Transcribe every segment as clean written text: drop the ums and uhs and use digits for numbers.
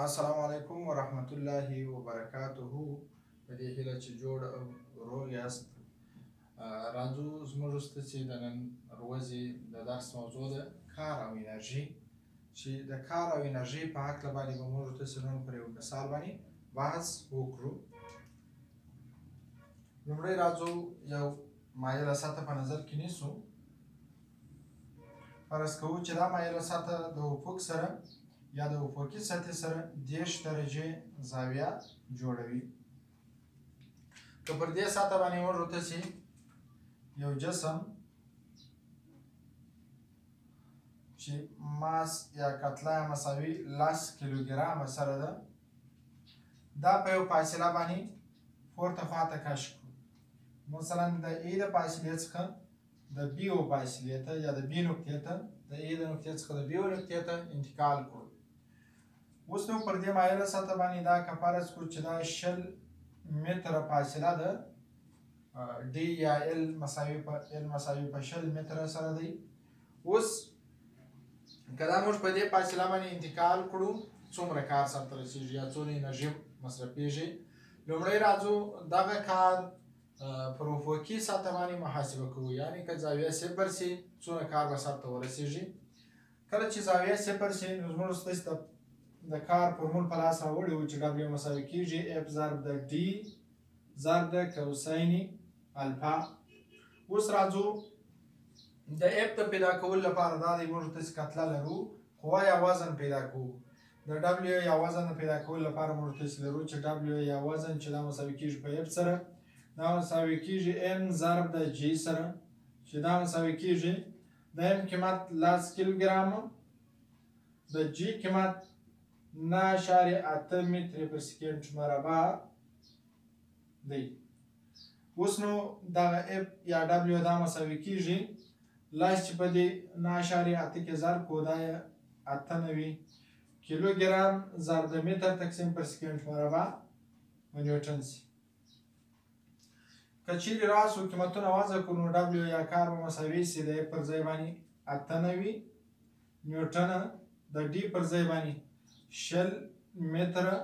السلام علیکم ورحمت الله وبرکاته. په دې هیله چې جوړ او روغ یاست. راځو زموږ وروسته چې د نن ورځې د درس موضوع ده کار او انرژي، چې د کار او انرژي په هکله باندې به موږ ورته نن پر یو مثال باندې بحث وکړو. لومړی راځو یو مایله سطح په نظر کې نیسو. فرض کوو چې دا مایله سطح د افق سره یا د افقي سطح سره 10 درجې زاویه جوړوي. که پر دې سطح باندې موږ ورته چې یو جسم چې ماس یا کتله مساوي 10 کیلوګرام سره ده، دا په یو فاصله باندې پورته خواته کش کړو. مثلا د ای د فاصلې څخه د بیو فاصلې ته یا د بي نقطې ته د ای د نقطې څخه د بیو نقطې ته انتقال کړو. اوس نو پر دې مایله سطح باندې دا که فرض کړو چې دا 20 متره فاصله ده، ډي یا ال مساوي په 20 متره سره دی. اوس که دا موږ په دې فاصله باندې انتقال کړو څومره کار سرته رسېږي یا څومره انرژي مصرفېږي. لومړی راځو دغه کار پر افقي سطح باندې محاسبه کوو، یعنې که زاویه 0 سي څومره کار به سرته ورسېږي. کله چې زاویه 0 سي نو زموږ ستاسې د کار فورمول په لاس راوړی و چې ډبلیو مساوي کېږي اف ضرب د ډي ضرب د کوسین الفا. اوس راځو د اف د پیدا کولو لپاره دا دی موږ ورته کتله لرو، قوه یا وزن پیدا کوو. د ډبلیو یا وزن د پیدا کولو لپاره موږ ورته لرو چې ډبلیو یا وزن چې دا مساوي کېږي په اف سره، دا مساوي کېږي ام ضرب د جي سره، چې دا مساوي کېږي د ام قیمت 10 کیلوګرام، د جي قیمت 9.8 متر پر سکند مربع دی. اوس نو دغه اف یا ډبلیو دا مساوي کېږي لاس چې په دې 9.8 کې ضرب کړو دا یې 98 کیلوګرام ضرب د متر تقسیم پر سکند مربع نیوټن سي. که چیرې راسو قیمتونه وضع کړو نو ډبلیو یا کار به مساوي سي د اف پر ځای باندې 98 نیوټنه، د ډي پر ځای باندې 20 متره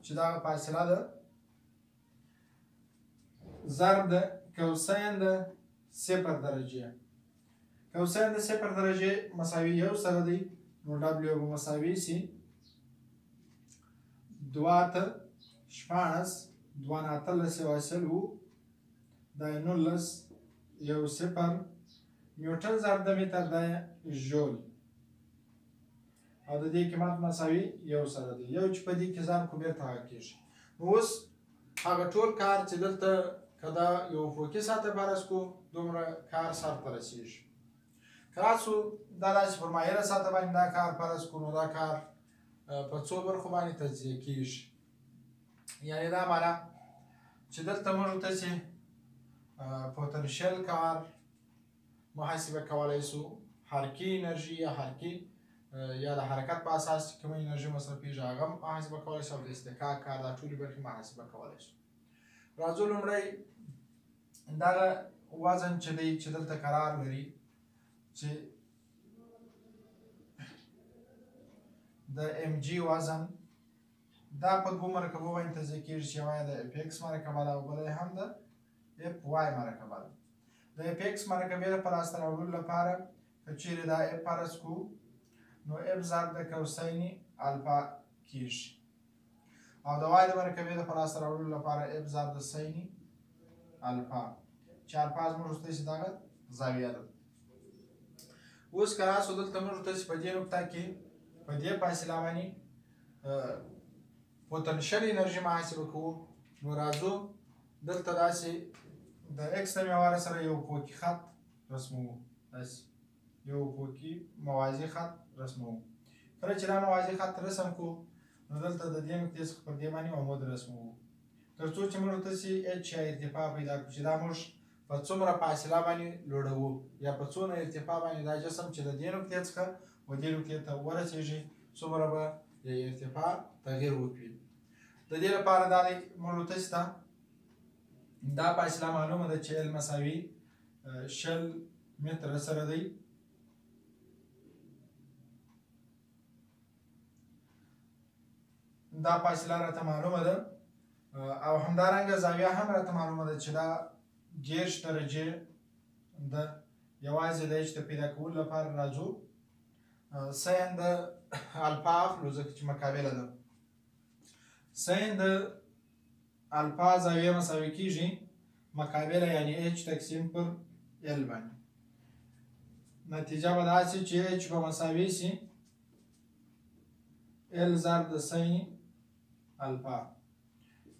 چې دا فاصله ده، ضرب د کوسین د 0 درجې. کوسین د 0 درجې مساوي 1 سره دی، نو ډبلیو به مساوي سي 2 16 2 دا 19 1 0 نیوټن ضرب د متر دا ژول، او د دې قیمت مساوي 1 سره دی. یو چې په دې کې ځان خو بېرته هغه کېږي. نو اوس هغه ټول کار چې دلته که دا یو افقي سطح فرض کړو دومره کار سرته رسېږي. که راسو دا داسې پر مایله سطح باندې دا کار فرض کړو نو دا کار په څو برخو باندې تجزیه کېږي. یعنې دا معنا چې دلته موږ ورته چې پوتنشل کار محاسبه کولی سو، حرکي انرژي یا حرکي یا د حرکت په اساس چې کومه انرژي مصرفېږي هغه محاسبه کولی شو، او د اصطکاک کار دا ټولې برخې محاسبه کولی شو. راځو لومړی دغه وزن چې دی چې دلته قرار لري چې د ام جي وزن دا په دوه مرکبو باندې تجزیه کېږي چې یوه یې د اف ایکس مرکبه ده او بله یې هم د اف وای مرکبه ده. د اف ایکس مرکبې د په لاسته راوړلو لپاره که چیرې دا اف فرض کړو نو اف ضرب د کوسین الفا کېږي، او د وای د مرکبې د په لاسته راوړلو لپاره اف ضرب د سین الفا، چې الفا زموږ ورته چې دغه زاویه ده. اوس که راسو دلته موږ ورته چې په دې نقطه کې په دې فاصله باندې پوتنشل انرژي محاسبه کوو، نو راځو دلته داسې د ایکس د محور سره یو افقي خط رسموو، داسې یو افقي موازي خط رسموو. کله چې دا موازي خط رسم کړو نو دلته د دې نقطې څخه پر دې باندې عمود رسموو، تر څو چې موږ ورته چې اچ یا ارتفاع پیدا کړو چې دا موږ په څومره فاصله باندې لوړوو یا په څومره ارتفاع باندې دا جسم چې د دې نقطې څخه و دې نقطې ته ورسېږي څومره به د ارتفاع تغییر وکړي. د دې لپاره دا دی موږ ورته چې دا فاصله معلومه ده چې ال مساوي 20 متره سره دی. دا فاصله راته معلومه ده او همدارنګه زاویه هم راته معلومه ده چې دا 10 درجې ده یوازې د اچ د پیدا کولو لپاره راځو ساین د الفا اخلو ځکه چې مقابله ده ساین د الفا زاویه مساوي کیږي مقابله یعنی اچ تقسیم پر ال باندې نتیجه به داسې چې اچ به مساوي سي ال ضرب د ساین الفا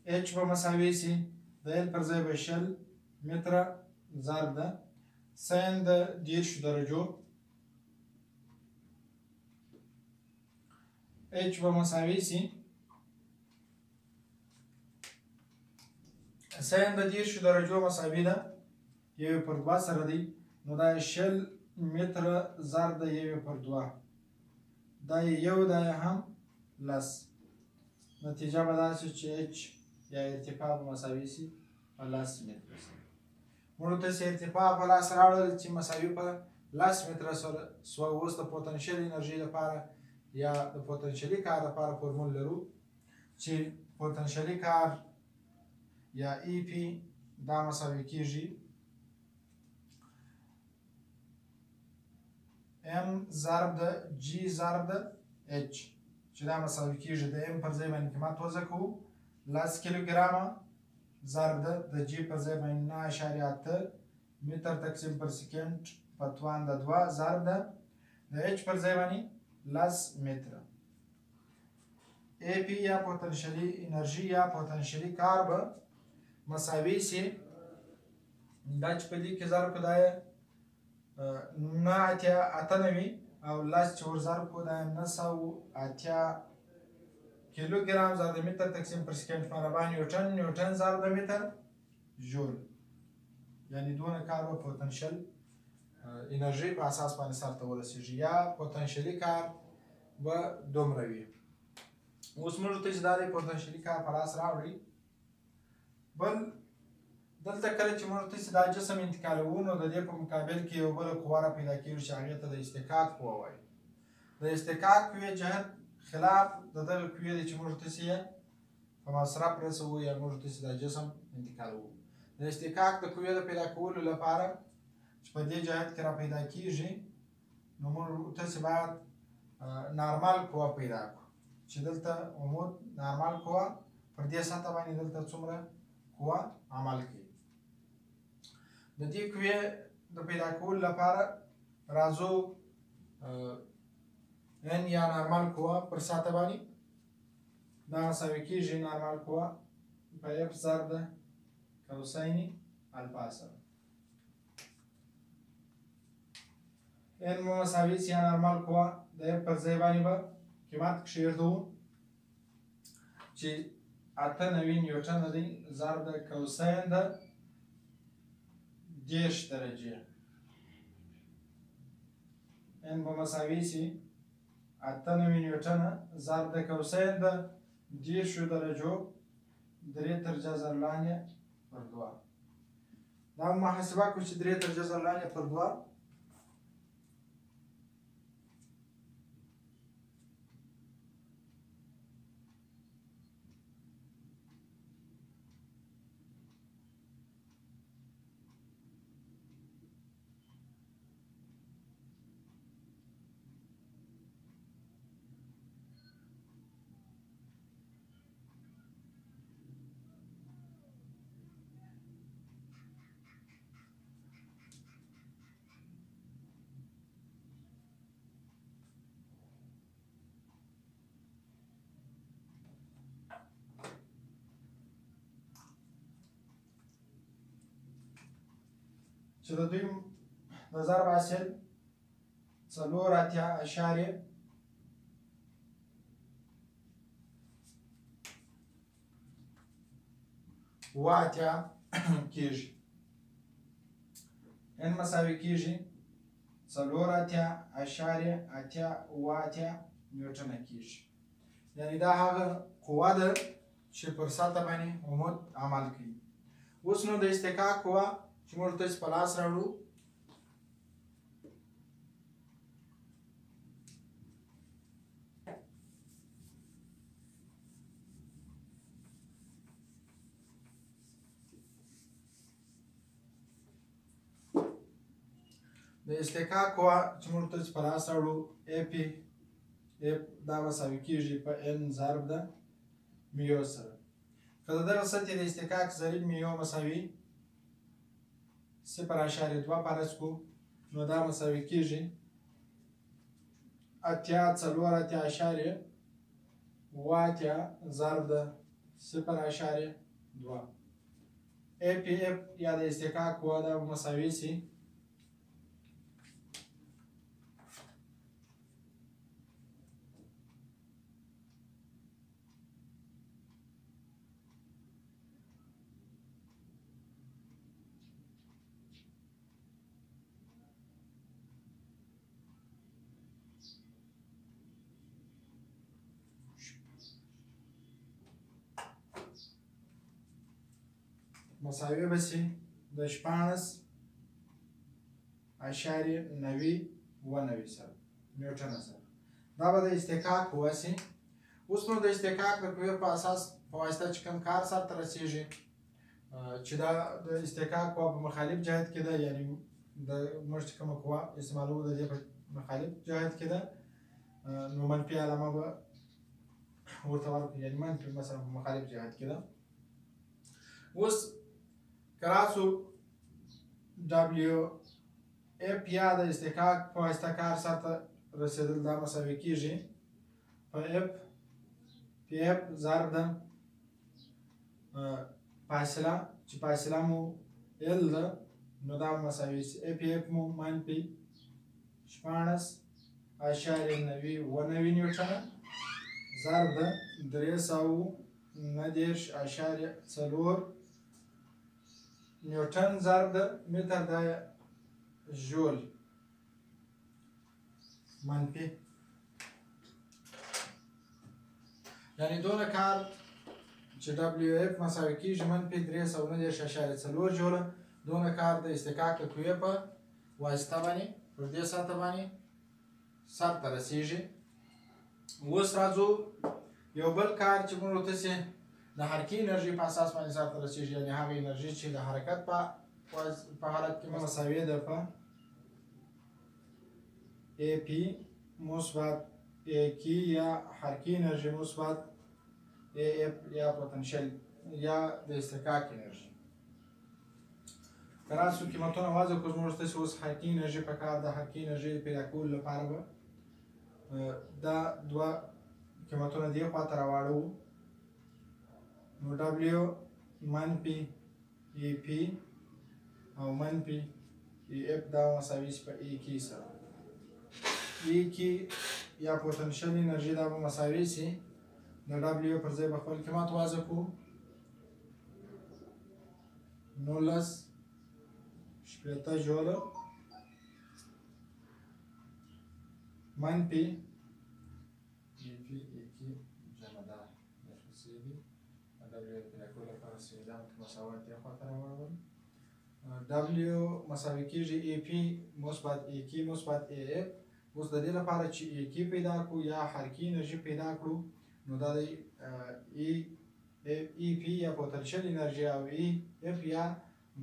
اچ به مساوي سي د ال پر ځای به 20 متره ضرب ده ساین د 10 درجو اچ به مساوي سي ساین د 10 درجو مساوي ده یو پر 2 سره دی نو دا 20 متره ضرب د یو پر 2 دا یو دا هم لس نتیجه به داسې چې اچ یا ارتفاع به مساوي سي په 10 متره سره موږ تاسې ارتفاع په لاس راوړل چې مساوي په 10 متره سره سوه اوس د پوتنشل انرژي لپاره یا د پوتنشلي کار لپاره فورمول لرو چې پوتنشلي کار یا ای پی دا مساوي کیږي ام ضرب د جی ضرب د اچ چې دا مساوي کیږي د ام پر ځای باندې قیمت وضع کوو 10 کیلوګرامه ضرب د جی پر ځای باندې 9.8 متر تقسیم پر سکند په توان د 2 ضرب د اچ پر ځای باندې 10 متره ای پی یا پوتنشلی انرژي یا پوتنشلی کار به مساوي سي دا چې په دې کې ضرب کو دا 9.98 او لاس چې ور ضرب کو دا 980 کیلوګرام ضرب د متر تقسیم پر سکند مربع نیوټن نیوټن ضرب د متر جول یعنی دونه کار به پوتنشل انرژي په اساس باندې سرته ورسیږي یا پوتنشلي کار به دومره وي اوس موږ ته چې دا د پوتنشلي کار په لاس راوړي بل دلته کله چې موږ ته دا جسم انتقالوو نو د دې په مقابل کې یو بله قوه را پیدا کېږي چې هغې ته د اصطکاک قوه وایي د اصطکاک قوې جهت خلاف د دغه قوې دی چې موږ تاسې یې په مصرف رسوو یا موږ تاسې دا جسم انتقالوو د اصطکاک د قوې د پیدا کولو لپاره چې په دې جهت کې را پیدا کېږي نو موږ تاسې باید نارمال قوه پیدا کړو چې دلته عمود نارمال قوه پر دې سطح باندې دلته څومره قوه عمل کوي د دې قوې د پیدا کولو لپاره راځو ان یا نارمال قوه پر سطح باندې دا مساوي کېږي نارمال قوه په اف ضرب د کوساین الفا سره ان مساوي سي نارمال قوه د اف پر ځای باندې به قیمت کښېږدو چې 98 نیوټن دی ضرب د کوساین د 10 درجې ان به مساوي سي 98 نیوټن ضرب د کوساین د 10 درجو 3 تر جذر لاندې پر 2 دا محاسبه کوو چې 3 تر جذر لاندې پر 2 چې د دوی د ضرب حاصل 4.8 واتیا کېږي ان مساوي کېږي 4.8 واتیا نیوټنه کېږي یعنی دا هغه قوه ده چې پر سطح باندې عمود عمل کوي اوس نو د اصطکاک قوه چې موږ تاسې په لاس راوړو د اصطکاک قوه چې موږ ته په لاس راوړو اف دا مساوي کېږي په n ضرب د میو سره. که د دغه سطحې د اصطکاک ضریب میو مساوي 0.2 فرض کړو نو دا مساوي کېږي 84.8 ضرب د 0.2. اف یا د اصطکاک قوه دا مساوي سي مساوي به سي د 16.90 سره نیوټن سره. دا به د اصطکاک قوه سي. اوس نو د اصطکاک د قوې په اساس په واسطه چې کوم کار سرته رسیږي چې دا د اصطکاک قوه په مخالف جهت کې ده، یعنی د موږ چې کومه قوه استعمالوو د دې په مخالف جهت کې ده نو منفي علامه به ورته ورکړو، یعنی منفي مثلا په مخالف جهت کې ده. اوس کراسو ډبلیو اف یا د اصطکاک په واسطه کار سرته رسیدل دا مساوي کېږي په اف ضرب د فاصله چې فاصله مو ال ده نو دا مساوي سي اف مو منفي 16.90 نیوټن ضرب د 390.4 نیوټن ضرب د متر د جول منفي، یعنی دونه کار چې دبلیو اف مساوي کېږي منفي 390.4 جوله، دونه کار د اصطکاک د قوې په واسطه باندې پر دې سطحه باندې سرته رسیږي. اوس راځو یو بل کار چې موږ ورته سي د حرکي انرژي په اساس باندې سرته رسیږي، یعنی هغه انرژي چې د حرکت په حالت کې مساوي ده په ای پی مثبت ای کی یا حرکي انرژي مثبت ای اف یا پوتنشل یا د اصطکاک انرژي. که راسو قیمتونه وضع کړو موږ ته اوس حرکي انرژي په کار د حرکي انرژي پیدا کولو لپاره به دا دوه قیمتونه دې خواته راواړو نو ډبلیو منفي ای پی او منفي ای اف دا مساوي په ای کی سره. ای کی یا پوتنشل انرژي دا به مساوي سي د ډبلیو پر ځای به خپل قیمت وضع کړو 19.8 جوله منفي ای پی ای کی جمع ده نفسيدي ډبلیو پیدا کولو لپاره سي دا مساوات یې خواته راوړل. ډبلیو مساوي کېږي ای پی مثبت ای کی مثبت ای اف. اوس د دې لپاره چې ای کی پیدا کړو یا حرکي انرژي پیدا کړو نو دا د ای پی یا پوتنشل انرژي او ای اف یا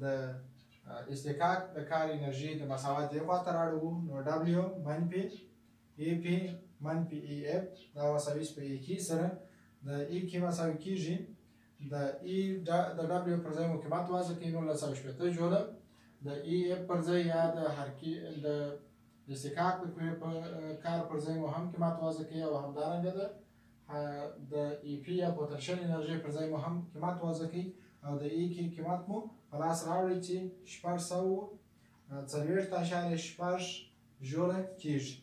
د اصطکاک د کار انرژي د مساوات دې خواته راوړو نو ډبلیو منفي ای پی منفي ای اف دا مساوي په ای کی سره. د ای کی مساوي کېږي د ډبلیو پر ځای مو قیمت وضع کړئ 19.8 جوله، د ای اف پر ځای یا د حرکي د اصطکاک د قوې په کار پر ځای مو هم قیمت وضع کړئ او همدارنګه د ای پی یا پوتنشل انرژي پر ځای مو هم قیمت وضع کړئ او د ای کی قیمت مو په لاس راوړئ چې 640.6 جوله کېږي.